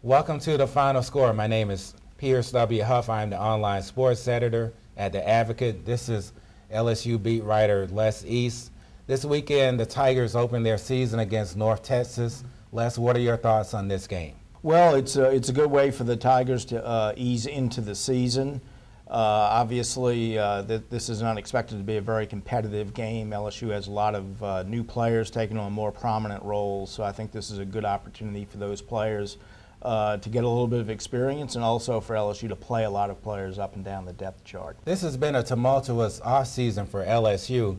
Welcome to the final score. My name is Pierce W. Huff. I'm the online sports editor at The Advocate. This is LSU beat writer Les East. This weekend, the Tigers opened their season against North Texas. Les, what are your thoughts on this game? Well, it's a good way for the Tigers to ease into the season. Obviously, this is not expected to be a very competitive game. LSU has a lot of new players taking on more prominent roles, so I think this is a good opportunity for those players to get a little bit of experience, and also for LSU to play a lot of players up and down the depth chart. This has been a tumultuous offseason for LSU.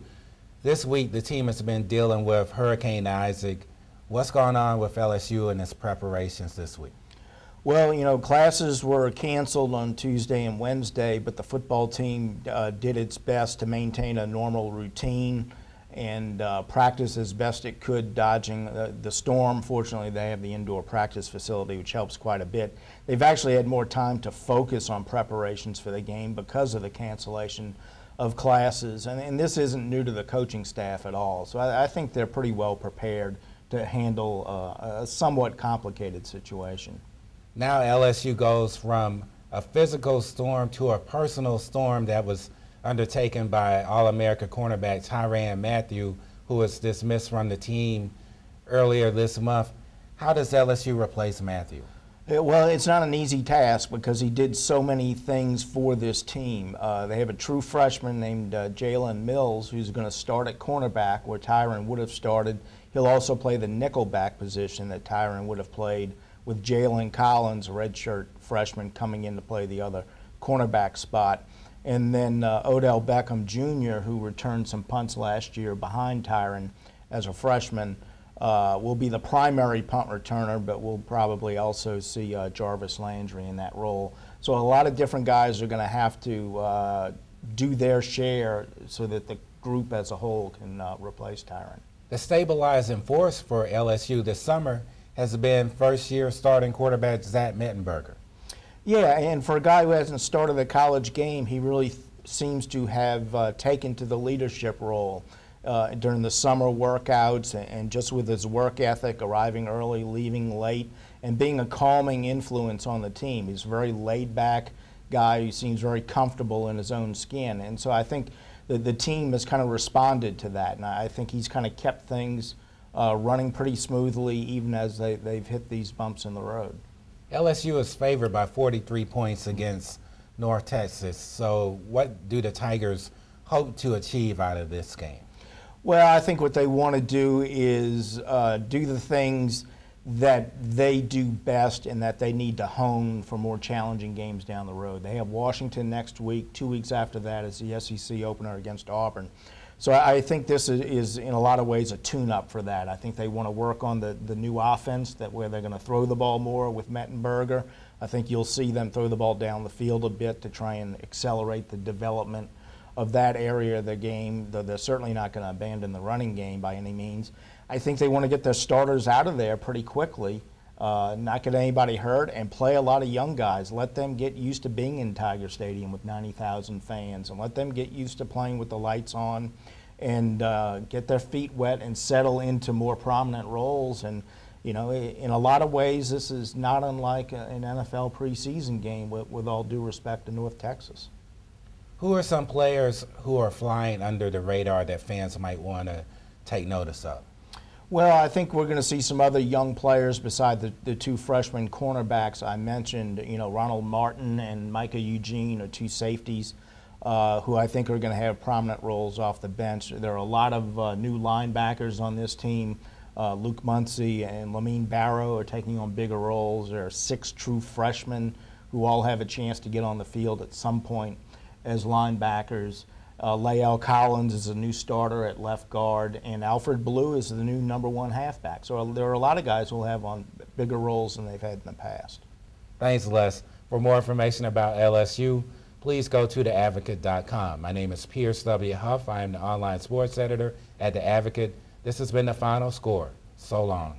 This week, the team has been dealing with Hurricane Isaac. What's going on with LSU and its preparations this week? Well, you know, classes were canceled on Tuesday and Wednesday, but the football team did its best to maintain a normal routine and practice as best it could, dodging the storm. Fortunately, they have the indoor practice facility, which helps quite a bit. They've actually had more time to focus on preparations for the game because of the cancellation of classes. And this isn't new to the coaching staff at all. So I think they're pretty well prepared to handle a somewhat complicated situation. Now LSU goes from a physical storm to a personal storm that was undertaken by All-America cornerback Tyrann Mathieu, who was dismissed from the team earlier this month. How does LSU replace Mathieu? Well, it's not an easy task because he did so many things for this team. They have a true freshman named Jalen Mills, who's going to start at cornerback where Tyrann would have started. He'll also play the nickelback position that Tyrann would have played, with Jalen Collins, a redshirt freshman, coming in to play the other cornerback spot. And then Odell Beckham Jr., who returned some punts last year behind Tyrann as a freshman, will be the primary punt returner, but we'll probably also see Jarvis Landry in that role. So a lot of different guys are going to have to do their share so that the group as a whole can replace Tyrann. The stabilizing force for LSU this summer has been first-year starting quarterback Zach Mettenberger. Yeah, and for a guy who hasn't started a college game, he really seems to have taken to the leadership role during the summer workouts, and just with his work ethic, arriving early, leaving late, and being a calming influence on the team. He's a very laid-back guy who seems very comfortable in his own skin, and so I think that the team has kind of responded to that, and I think he's kind of kept things running pretty smoothly even as they've hit these bumps in the road. LSU is favored by 43 points against North Texas. So what do the Tigers hope to achieve out of this game? Well, I think what they want to do is do the things that they do best and that they need to hone for more challenging games down the road. They have Washington next week. 2 weeks after that is the SEC opener against Auburn. So I think this is in a lot of ways a tune-up for that. I think they want to work on the new offense, where they're going to throw the ball more with Mettenberger. I think you'll see them throw the ball down the field a bit to try and accelerate the development of that area of the game, though they're certainly not going to abandon the running game by any means. I think they want to get their starters out of there pretty quickly, not get anybody hurt, and play a lot of young guys. Let them get used to being in Tiger Stadium with 90,000 fans, and let them get used to playing with the lights on and get their feet wet and settle into more prominent roles. And, you know, in a lot of ways, this is not unlike an NFL preseason game, with all due respect to North Texas. Who are some players who are flying under the radar that fans might want to take notice of? Well, I think we're going to see some other young players beside the two freshman cornerbacks I mentioned. You know, Ronald Martin and Micah Eugene are two safeties who I think are going to have prominent roles off the bench. There are a lot of new linebackers on this team. Luke Muncy and Lamine Barrow are taking on bigger roles. There are 6 true freshmen who all have a chance to get on the field at some point as linebackers. Lael Collins is a new starter at left guard, and Alfred Blue is the new #1 halfback. So there are a lot of guys who will have on bigger roles than they've had in the past. Thanks, Les. For more information about LSU, please go to theadvocate.com. My name is Pierce W. Huff. I am the online sports editor at The Advocate. This has been the final score. So long.